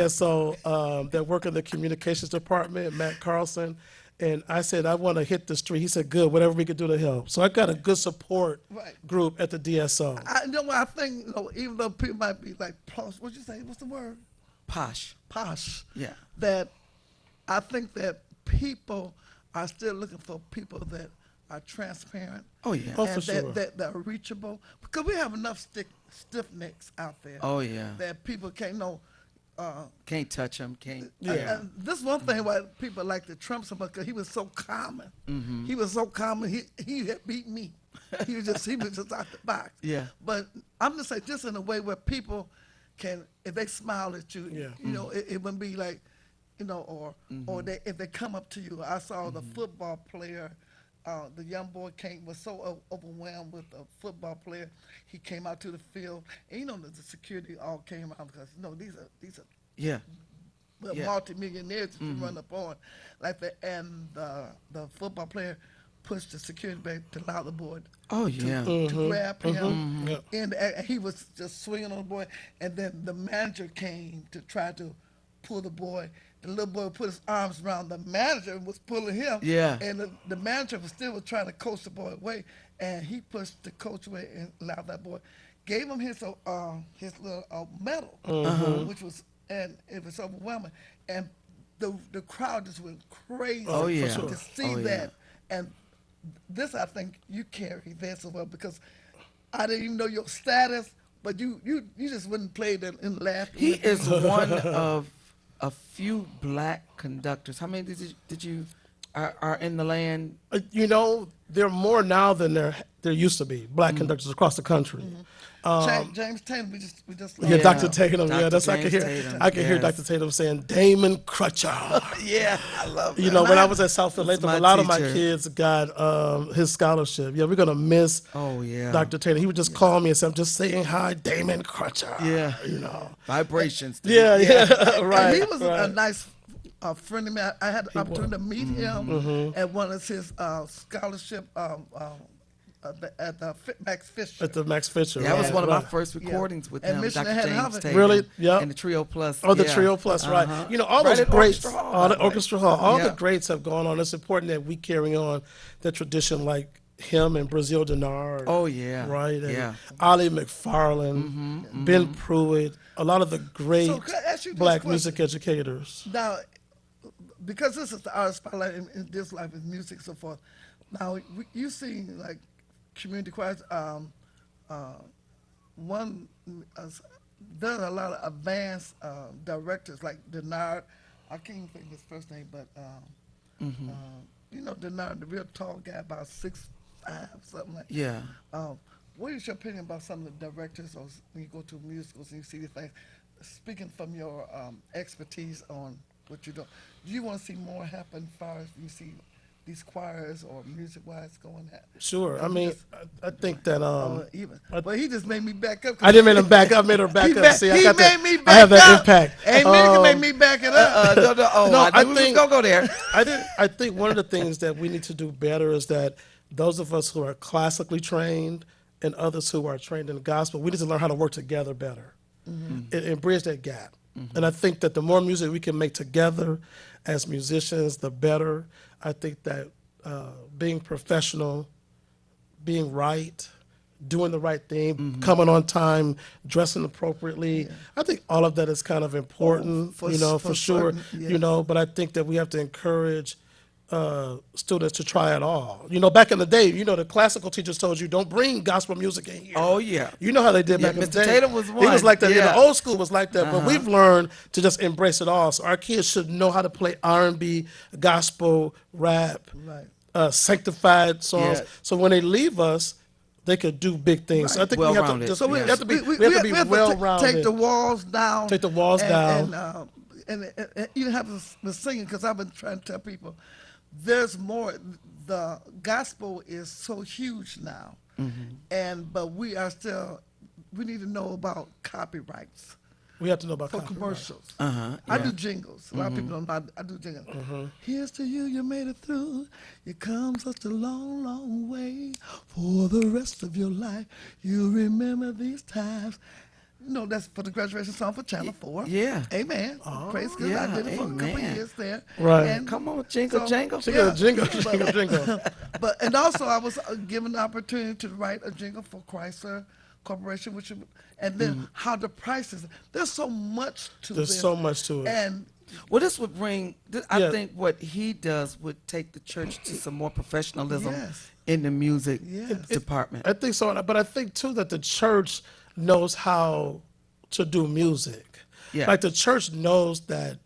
DSO that work in the communications department, Matt Carlson. And I said, I want to hit the street. He said, good, whatever we can do to help. So I got a good support group at the DSO. I know what I think. Even though people might be like, what'd you say? What's the word? Posh. Posh. Yeah. That I think that people are still looking for people that are transparent. Oh, yeah. Oh, and for sure. that are reachable, because we have enough stiff necks out there. Oh, yeah. That people can't know. Can't touch them. Can't. This one thing why people like to Trump so much, because he was so common. He was so common. He had beat me. He was just out the box. Yeah. But I'm just saying, just in a way where people can, if they smile at you, you know, it wouldn't be like, you know, or if they come up to you. I saw the football player. The young boy was so overwhelmed with the football player. He came out to the field, and you know the security all came out because you know these are multi-millionaires that you run up on, like that. And the football player pushed the security back to allow the boy to grab him, and he was just swinging on the boy. And then the manager came to try to pull the boy. The little boy put his arms around the manager and was pulling him. Yeah. And the manager was still trying to coach the boy away, and he pushed the coach away and allowed that boy, gave him his little medal, which was, and it was overwhelming. And the crowd just went crazy to see that. And this, I think, you carry this as well, because I didn't even know your status, but you just wouldn't play it and laugh. He is one of a few black conductors. How many did you are in the land? You know, there are more now than there used to be. Black conductors across the country. James Tatum, we just Yeah, Dr. Tatum. Dr. Yeah, that's I can hear. Tatum, I can hear yes. Dr. Tatum saying Damon Crutcher. Yeah, I love that. You know, when I was at Southfield Latham, my a lot of my teacher. kids got his scholarship. Yeah, we're gonna miss. Oh, yeah. Dr. Tatum. He would just call me and say, "I'm just saying hi, Damon Crutcher." Yeah. You know. Vibrations. Yeah, right. And he was a right. nice friend of mine. I had the opportunity to meet him at one of his scholarship at the Max Fisher. At the Max Fisher. That was right, one of my right. first recordings with And him, Michigan Dr. had James Harvard. Tatum. Really? Yep. And the Trio Plus. Oh, the yeah. Trio Plus, right. You know, all Right those at greats, Orchestra Hall, all by the the way. Orchestra Hall, all Yeah. the greats have gone on. It's important that we carry on the tradition like him and Brazil Denard. Oh, yeah. Right? And Yeah. Ali McFarlane, Ben Pruitt, a lot of the great So, can I ask you this black question? music educators. Now, because this is the artist spotlight and this life is music and so forth. Now, you see like community choirs. There's a lot of advanced directors like Denard. I can't even think of his first name, but you know Denard, the real tall guy, about 6'5", something like that. Yeah. What is your opinion about some of the directors, or when you go to musicals and you see the things? Speaking from your expertise on what you do you want to see more happen as far as you see these choirs or music-wise going at? Sure. I mean, I think that But he just made me back up. I didn't make him back up. I made her back up. See, I got made me back I have that up. impact. Hey, nigga made me back it up. I knew we was gonna go there. I think one of the things that we need to do better is that those of us who are classically trained and others who are trained in the gospel, we need to learn how to work together better and bridge that gap. And I think that the more music we can make together as musicians, the better. I think that being professional, being right, doing the right thing, coming on time, dressing appropriately. I think all of that is kind of important, for sure. certain, yes. You know, but I think that we have to encourage students to try it all. You know, back in the day, you know, the classical teachers told you don't bring gospel music in here. Oh, yeah. You know how they did Yeah, back in the Mr. day. Tatum was He one. was like that. Yeah. The old school was like that. But we've learned to just embrace it all. So our kids should know how to play R&B, gospel, rap, sanctified songs. Yeah. So when they leave us, they could do big things. So I think we have to Well-rounded. just, So we yes. have to be we well-rounded. take the walls down. Take the walls down. And you have to sing because I've been trying to tell people there's more. The gospel is so huge now, but we are still. We need to know about copyrights. We have to know about for copyright. commercials. Uh-huh. I do jingles. A lot of people don't know I do jingles. Here's to you, you made it through. You come such a long, long way. For the rest of your life, you remember these times. You know, that's for the graduation song for Channel 4. Yeah. Amen. Praise God. Yeah, I did it for a couple amen. years there. Right. And Come on, jingle, jangle. Jingle. and also I was given the opportunity to write a jingle for Chrysler Corporation, and then how the prices. There's so much to There's this. so much to it. And Well, this would bring, I Yeah. think what he does would take the church to some more professionalism Yes. in the music Yes. department. I think so, but I think too that the church knows how to do music. Yeah. Like the church knows that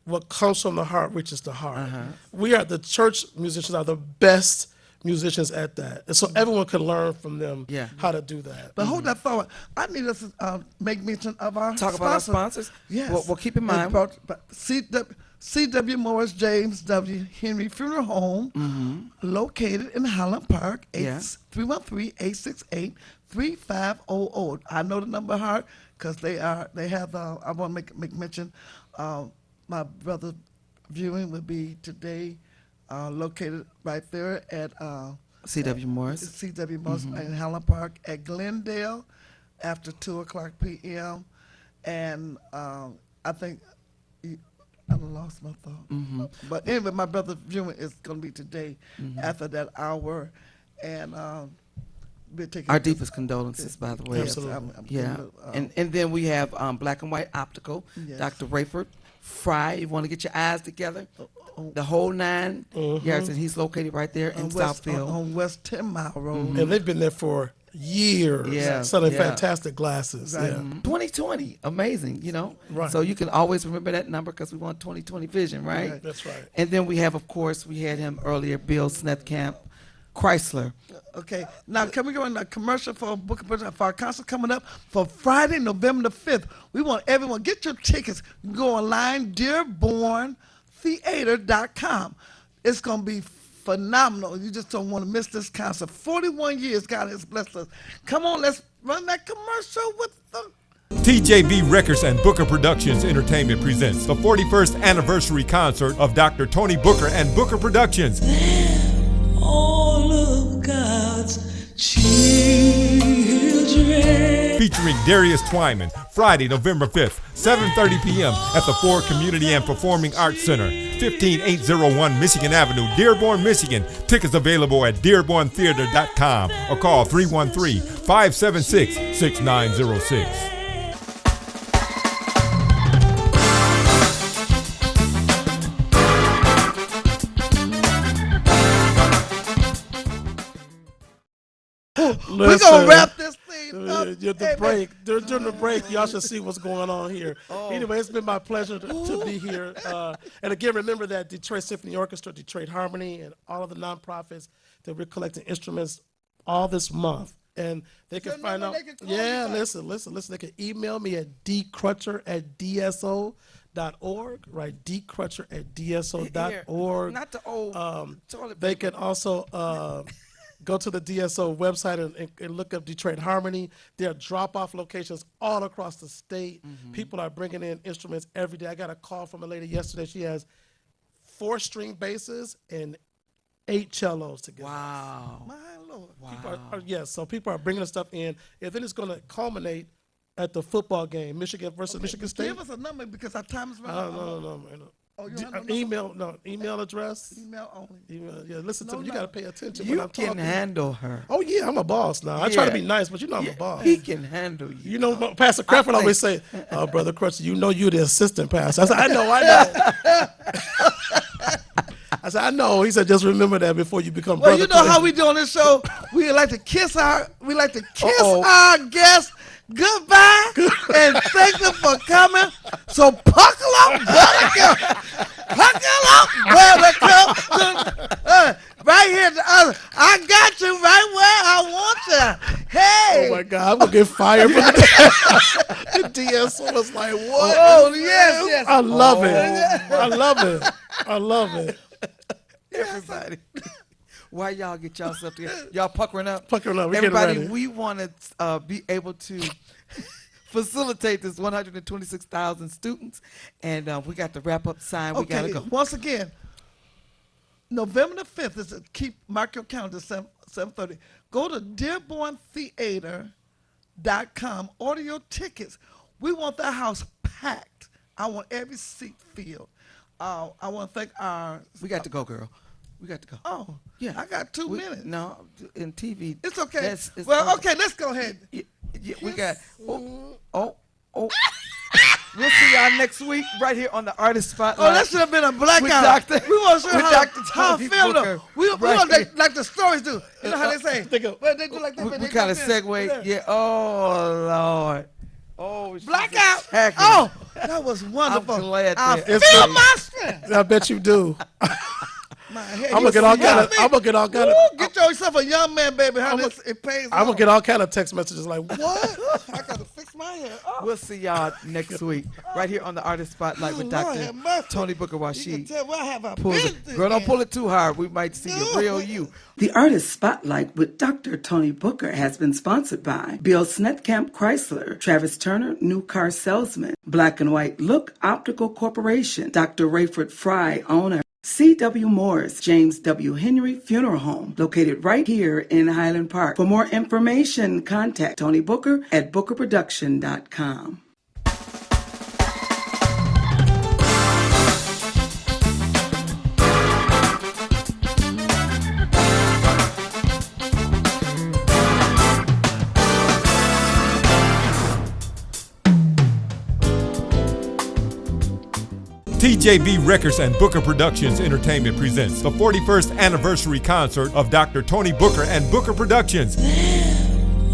what comes from the heart reaches the heart. Uh-huh. We are the church musicians are the best musicians at that, and so everyone can learn from them Yeah. how to do that. But hold that thought. I need us to make mention of our Talk about our sponsors? Yes. Well, keep in mind. C.W. Morris James W. Henry Funeral Home, located in Highland Park, Yeah. 313-868-3500. I know the number hard because they have. I want to make mention. My brother's viewing will be today, located right there at C.W. Morris. C.W. Morris in Highland Park at Glendale after 2:00 p.m. And I think I lost my thought. But anyway, my brother's viewing is going to be today after that hour. And we're taking Our deepest condolences, by the way. Yes, Absolutely. I'm Yeah. giving And then we have Black and White Optical, Yes. Dr. Rayford Fry. You want to get your eyes together? The whole 9 yards, and he's located right there in Southfield. on West 10 Mile Road. And they've been there for years, Yeah, selling yeah. fantastic glasses. Right. Yeah. 2020, amazing, you know? Right. So you can always remember that number because we want 2020 vision, right? Right. That's right. And then we have, of course, we had him earlier, Bill Snethkamp, Chrysler. Okay, now can we go in a commercial for a book for our concert coming up for Friday, November the 5th? We want everyone, get your tickets. You can go online, dearborntheater.com. It's going to be phenomenal. You just don't want to miss this concert. 41 years God has blessed us. Come on, let's run that commercial with the... TJB Records and Booker Productions Entertainment presents the 41st anniversary concert of Dr. Toni Booker and Booker Productions. All of God's children. Featuring Darius Twyman, Friday, November 5th, 7:30 p.m. at the Ford Community and Performing Arts Center, 15801 Michigan Avenue, Dearborn, Michigan. Tickets available at dearborntheater.com or call 313-576-6906. We're going to wrap this thing up. During the break, y'all should see what's going on here. Anyway, it's been my pleasure to be here. And again, remember that Detroit Symphony Orchestra, Detroit Harmony, and all of the nonprofits that we're collecting instruments all this month. And they can find out. Yeah, listen. They can email me at dcrutcher@dso.org, right? dcrutcher@dso.org. Not the old toilet They paper. can also go to the DSO website and look up Detroit Harmony. There are drop-off locations all across the state. People are bringing in instruments every day. I got a call from a lady yesterday. She has 4 string basses and 8 cellos together. Wow. My Lord. So people are bringing the stuff in, and then it's going to culminate at the football game, Michigan versus Michigan State. Give us a number because our time is running out. No. Oh, you don't have no Email address. Email only. Yeah, listen to me. You got to pay attention when You I'm can talking. handle her. Oh yeah, I'm a boss now. I try to be Yeah. nice, but you know I'm a boss. He can handle you. You know, Pastor Crawford always say, "Oh, Brother Crutcher, you know you're the assistant pastor." I said, "I know." I said, "I know." He said, "Just remember that before you become Well, brother." you know how we do on this show. We like to kiss our our guests goodbye and thank them for coming. So buckle up, buttercup. Buckle up, buttercup. Right here, I got you right where I want you. Hey. Oh my God, I'm gonna get fired from the DSO was like, "What?" Oh yes. I love it. I love it. Everybody. Why y'all get yourself together? Y'all puckering up? Puckering up. We getting Everybody, ready. we want to be able to facilitate this 126,000 students. And we got the wrap-up sign. We got to go. Once again, November the 5th is mark your calendar, 7:30. Go to DearbornTheater.com. Order your tickets. We want that house packed. I want every seat filled. I want to thank our... We got to go, girl. We got to go. Oh, yeah. I got 2 minutes. No, in TV. It's okay. Okay, let's go ahead. Yeah, we got... Oh. We'll see y'all next week right here on the Artist Spotlight. Oh, that should have been a blackout. We want to show how I feel, though. We want like the stories do. You know how they say? They do like that. We kind of segue. Yeah. Oh, Lord. Oh, blackout. Oh, that was wonderful. I'm glad I feel my strength. I bet you do. I'm gonna get all kind of. Get yourself a young man, baby. It pays. I'm gonna get all kind of text messages like, "What? I gotta fix my hair." Oh. We'll see y'all next week, right here on the Artist Spotlight with Dr. Toni Booker Washid. Girl, don't pull it too hard. We might see the real you. The Artist Spotlight with Dr. Toni Booker has been sponsored by Bill Snetkamp Chrysler, Travis Turner, New Car Salesman, Black and White Look Optical Corporation, Dr. Rayford Fry, owner, C.W. Morris, James W. Henry Funeral Home, located right here in Highland Park. For more information, contact Toni Booker at bookerproduction.com. TJB Records and Booker Productions Entertainment presents the 41st anniversary concert of Dr. Toni Booker and Booker Productions.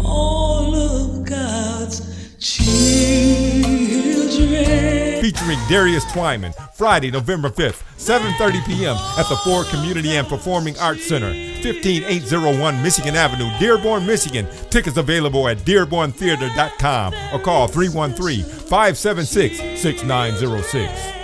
All of God's children. Featuring Darius Twyman, Friday, November 5th, 7:30 p.m. at the Ford Community and Performing Arts Center, 15801 Michigan Avenue, Dearborn, Michigan. Tickets available at DearbornTheater.com or call 313-576-6906.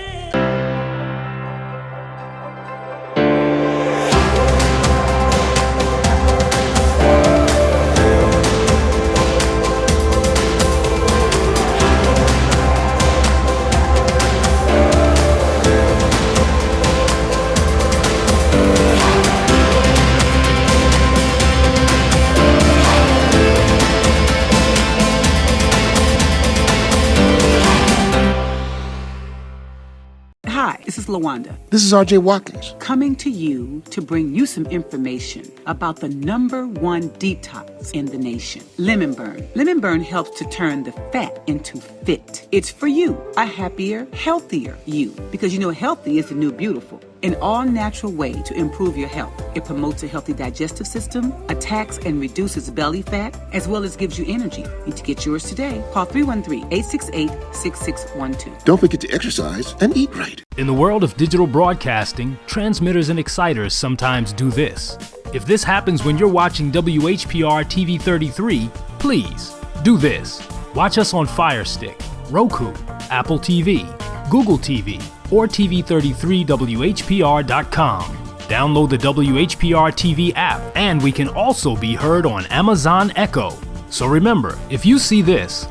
This is LaWanda. This is RJ Watkins. Coming to you to bring you some information about the #1 detox in the nation, Lemon Burn. Lemon Burn helps to turn the fat into fit. It's for you, a happier, healthier you, because you know healthy is the new beautiful. An all-natural way to improve your health. It promotes a healthy digestive system, attacks and reduces belly fat, as well as gives you energy. Need to get yours today. Call 313-868-6612. Don't forget to exercise and eat right. In the world of digital broadcasting, transmitters and exciters sometimes do this. If this happens when you're watching WHPR TV 33, please do this. Watch us on Fire Stick, Roku, Apple TV, Google TV, or TV33WHPR.com. Download the WHPR TV app, and we can also be heard on Amazon Echo. So remember, if you see this,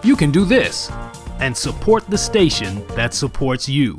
you can do this and support the station that supports you.